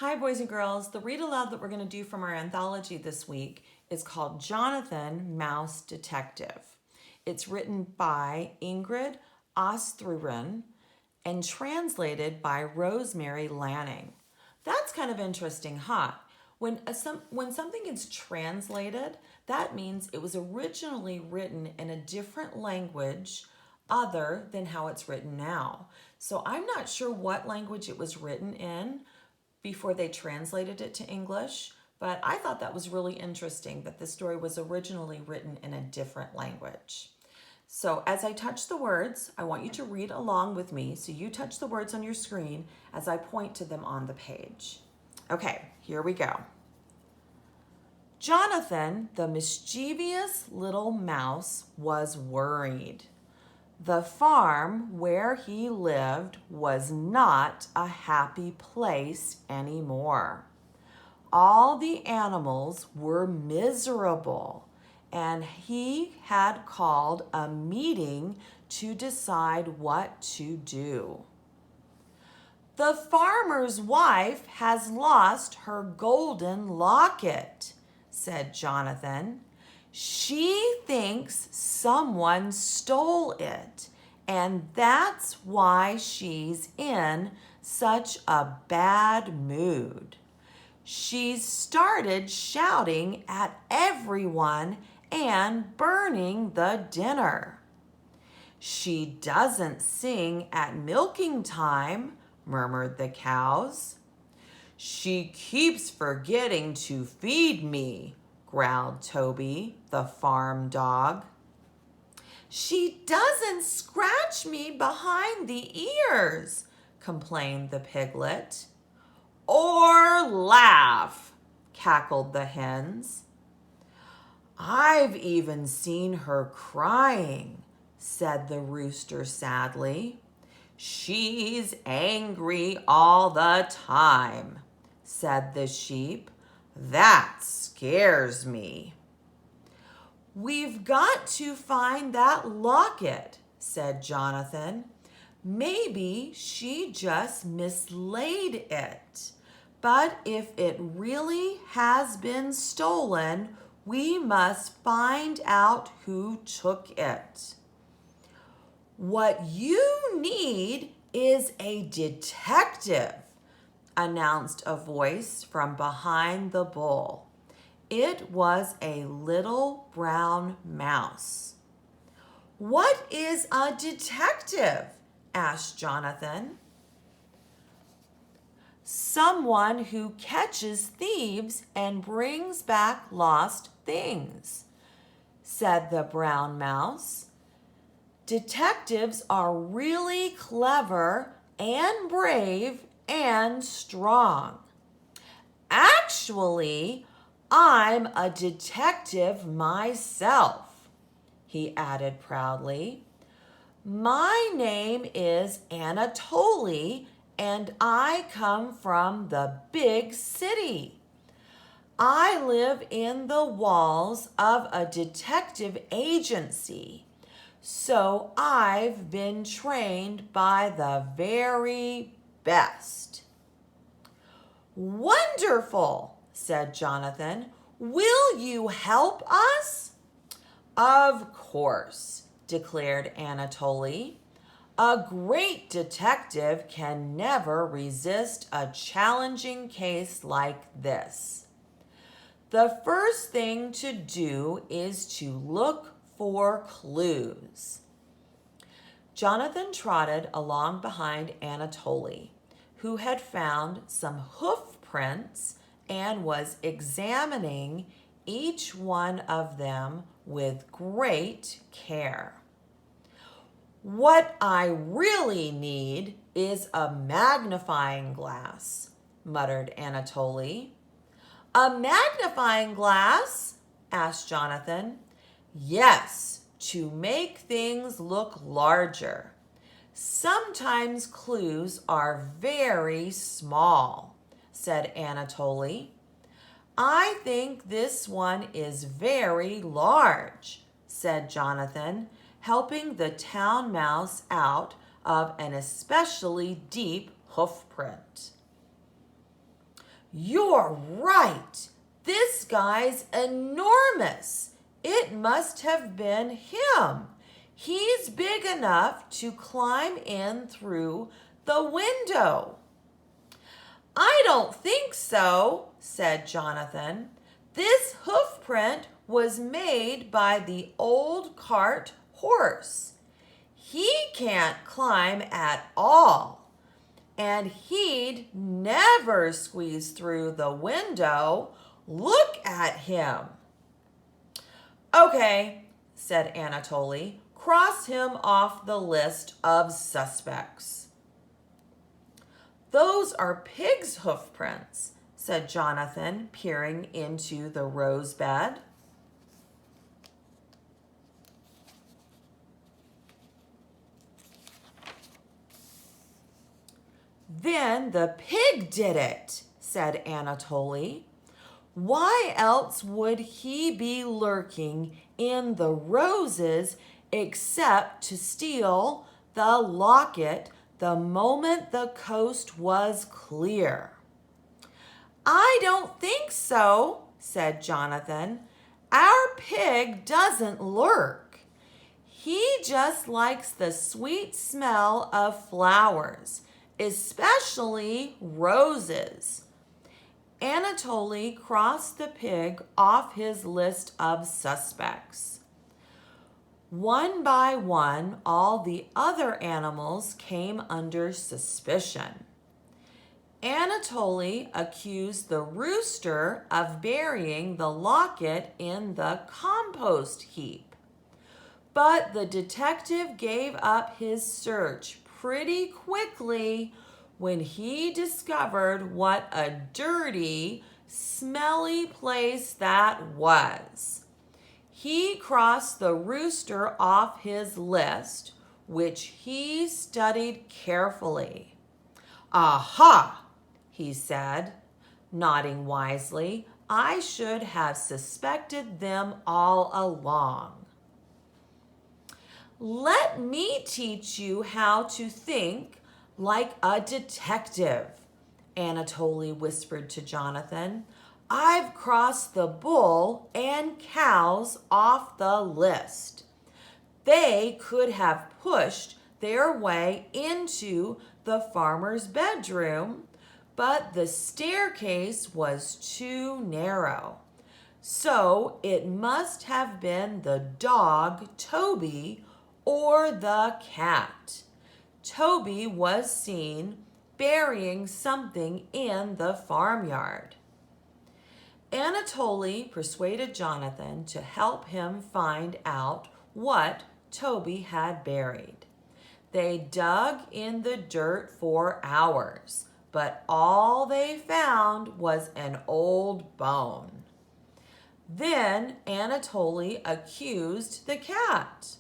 Hi, boys and girls. The read aloud that we're going to do from our anthology this week is called Jonathan Mouse Detective. It's written by Ingrid Ostruren and translated by Rosemary Lanning. That's kind of interesting, huh? When something gets translated, that means it was originally written in a different language other than how it's written now. So I'm not sure what language it was written in before they translated it to English, but I thought that was really interesting that the story was originally written in a different language. So as I touch the words, I want you to read along with me. So you touch the words on your screen as I point to them on the page. Okay, here we go. Jonathan, the mischievous little mouse, was worried. The farm where he lived was not a happy place anymore. All the animals were miserable, and he had called a meeting to decide what to do. The farmer's wife has lost her golden locket, said Jonathan. She thinks someone stole it, and that's why she's in such a bad mood. She's started shouting at everyone and burning the dinner. She doesn't sing at milking time, murmured the cows. She keeps forgetting to feed me, growled Toby, the farm dog. She doesn't scratch me behind the ears, complained the piglet. Or laugh, cackled the hens. I've even seen her crying, said the rooster sadly. She's angry all the time, said the sheep. That scares me. We've got to find that locket, said Jonathan. Maybe she just mislaid it. But if it really has been stolen, we must find out who took it. What you need is a detective, announced a voice from behind the bull. It was a little brown mouse. What is a detective? Asked Jonathan. Someone who catches thieves and brings back lost things, said the brown mouse. Detectives are really clever and brave and strong. Actually, I'm a detective myself, he added proudly. My name is Anatoly, and I come from the big city. I live in the walls of a detective agency, so I've been trained by the very best. Wonderful, said Jonathan. Will you help us? Of course, declared Anatoly. A great detective can never resist a challenging case like this. The first thing to do is to look for clues. Jonathan trotted along behind Anatoly, who had found some hoof prints and was examining each one of them with great care. What I really need is a magnifying glass, muttered Anatoly. A magnifying glass? Asked Jonathan. Yes, to make things look larger. Sometimes clues are very small, said Anatoly. I think this one is very large, said Jonathan, helping the town mouse out of an especially deep hoof print. You're right. This guy's enormous. It must have been him. He's big enough to climb in through the window. I don't think so, said Jonathan. This hoof print was made by the old cart horse. He can't climb at all, and he'd never squeeze through the window. Look at him. Okay, said Anatoly. Cross him off the list of suspects. Those are pigs' hoof prints, said Jonathan, peering into the rose bed. Then the pig did it, said Anatoly. Why else would he be lurking in the roses except to steal the locket the moment the coast was clear? I don't think so, said Jonathan. Our pig doesn't lurk. He just likes the sweet smell of flowers, especially roses. Anatoly crossed the pig off his list of suspects. One by one, all the other animals came under suspicion. Anatoly accused the rooster of burying the locket in the compost heap. But the detective gave up his search pretty quickly when he discovered what a dirty, smelly place that was. He crossed the rooster off his list, which he studied carefully. Aha, he said, nodding wisely. I should have suspected them all along. Let me teach you how to think like a detective, Anatoly whispered to Jonathan. I've crossed the bull and cows off the list. They could have pushed their way into the farmer's bedroom, but the staircase was too narrow. So it must have been the dog, Toby, or the cat. Toby was seen burying something in the farmyard. Anatoly persuaded Jonathan to help him find out what Toby had buried. They dug in the dirt for hours, but all they found was an old bone. Then Anatoly accused the cat.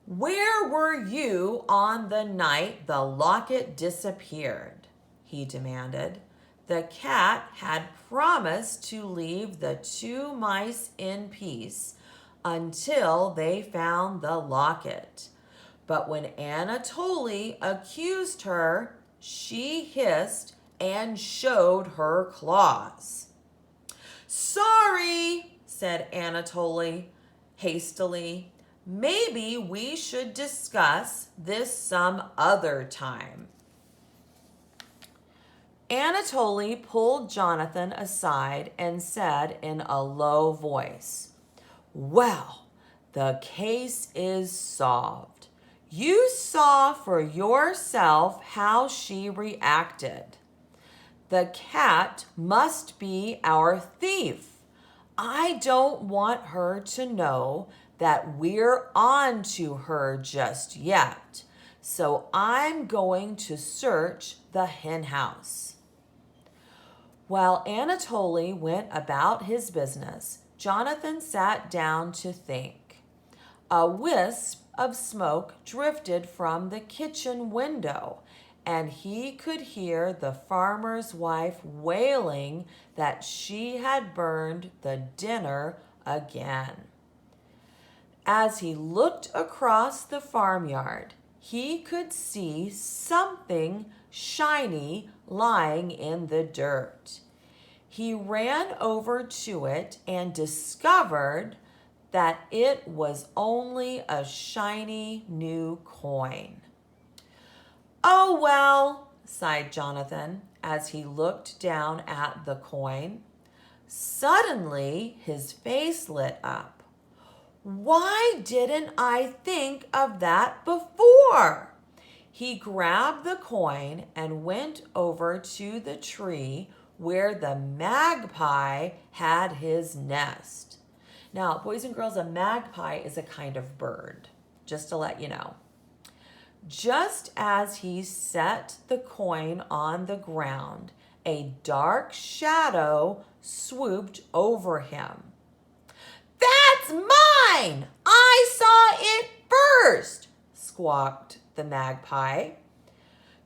Where were you on the night the locket disappeared? He demanded. The cat had promised to leave the two mice in peace until they found the locket. But when Anatoly accused her, she hissed and showed her claws. Sorry, said Anatoly hastily. Maybe we should discuss this some other time. Anatoly pulled Jonathan aside and said in a low voice, Well, the case is solved. You saw for yourself how she reacted. The cat must be our thief. I don't want her to know that we're on to her just yet, so I'm going to search the hen house. While Anatoly went about his business, Jonathan sat down to think. A wisp of smoke drifted from the kitchen window, and he could hear the farmer's wife wailing that she had burned the dinner again. As he looked across the farmyard, he could see something shiny, lying in the dirt. He ran over to it and discovered that it was only a shiny new coin. "Oh, well," sighed Jonathan as he looked down at the coin. Suddenly, his face lit up. "Why didn't I think of that before?" He grabbed the coin and went over to the tree where the magpie had his nest. Now, boys and girls, a magpie is a kind of bird, just to let you know. Just as he set the coin on the ground, a dark shadow swooped over him. "That's mine! I saw it first!" squawked the magpie.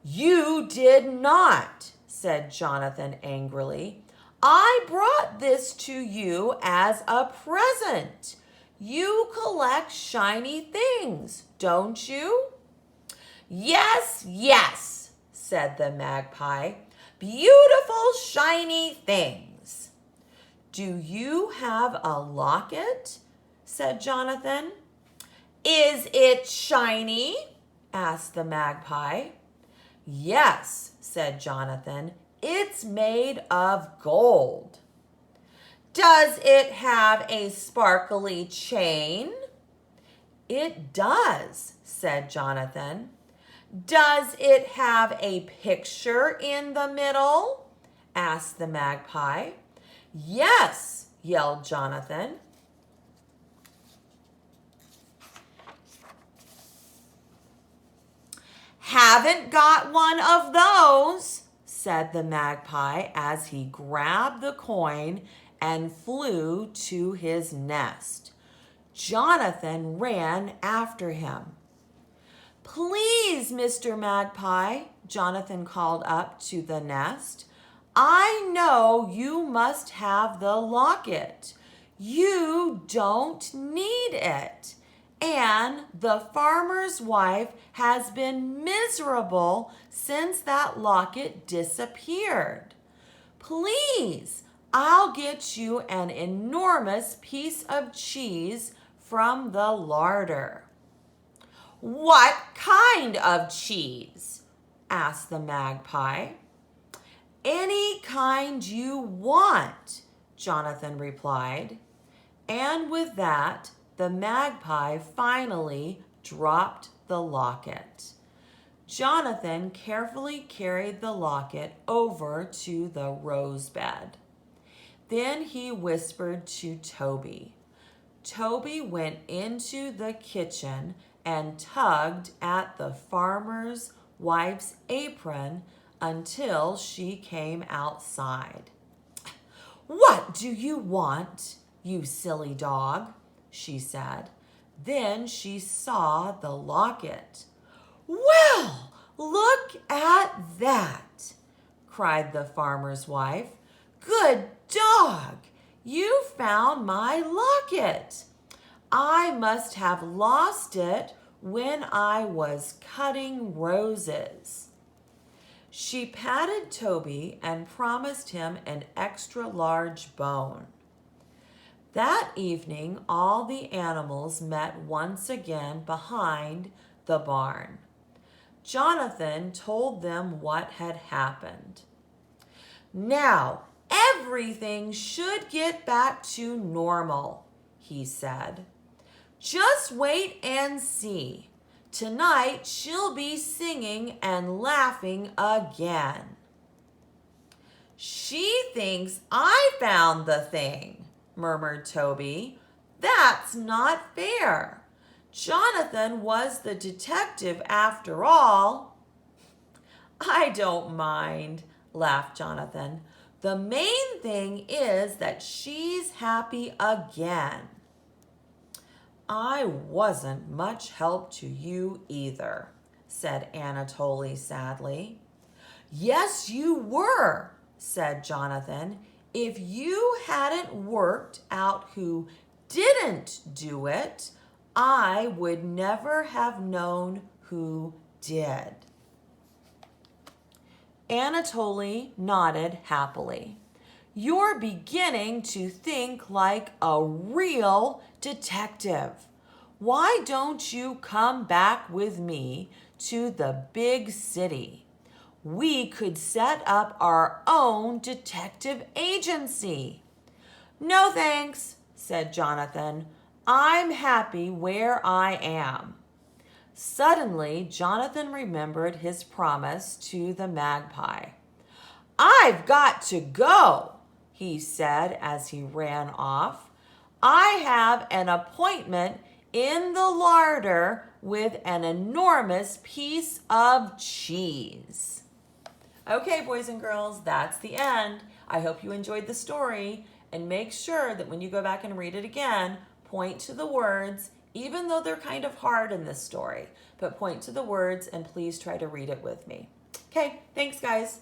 "You did not," said Jonathan angrily. "I brought this to you as a present. You collect shiny things, don't you?" "Yes, yes," said the magpie. "Beautiful shiny things." "Do you have a locket?" said Jonathan. "Is it shiny?" asked the magpie. "Yes," said Jonathan. "It's made of gold." "Does it have a sparkly chain?" "It does," said Jonathan. "Does it have a picture in the middle?" asked the magpie. "Yes," yelled Jonathan. "Haven't got one of those," said the magpie as he grabbed the coin and flew to his nest. Jonathan ran after him. "Please, Mr. Magpie," Jonathan called up to the nest, "I know you must have the locket. You don't need it. And the farmer's wife has been miserable since that locket disappeared. Please, I'll get you an enormous piece of cheese from the larder." "What kind of cheese?" asked the magpie. "Any kind you want," Jonathan replied. And with that, the magpie finally dropped the locket. Jonathan carefully carried the locket over to the rose bed. Then he whispered to Toby. Toby went into the kitchen and tugged at the farmer's wife's apron until she came outside. "What do you want, you silly dog?" she said. Then she saw the locket. "Well, look at that!" cried the farmer's wife. "Good dog! You found my locket. I must have lost it when I was cutting roses." She patted Toby and promised him an extra large bone. That evening, all the animals met once again behind the barn. Jonathan told them what had happened. "Now, everything should get back to normal," he said. "Just wait and see. Tonight she'll be singing and laughing again." "She thinks I found the thing," murmured Toby. "That's not fair. Jonathan was the detective after all." "I don't mind," laughed Jonathan. "The main thing is that she's happy again." "I wasn't much help to you either," said Anatoly sadly. "Yes, you were," said Jonathan. "If you hadn't worked out who didn't do it, I would never have known who did." Anatoly nodded happily. You're beginning to think like a real detective. Why don't you come back with me to the big city? We could set up our own detective agency. No thanks, said Jonathan. I'm happy where I am. Suddenly, Jonathan remembered his promise to the magpie. I've got to go, he said as he ran off. I have an appointment in the larder with an enormous piece of cheese. Okay, boys and girls, that's the end. I hope you enjoyed the story, and make sure that when you go back and read it again, point to the words, even though they're kind of hard in this story, but point to the words and please try to read it with me. Okay, thanks guys.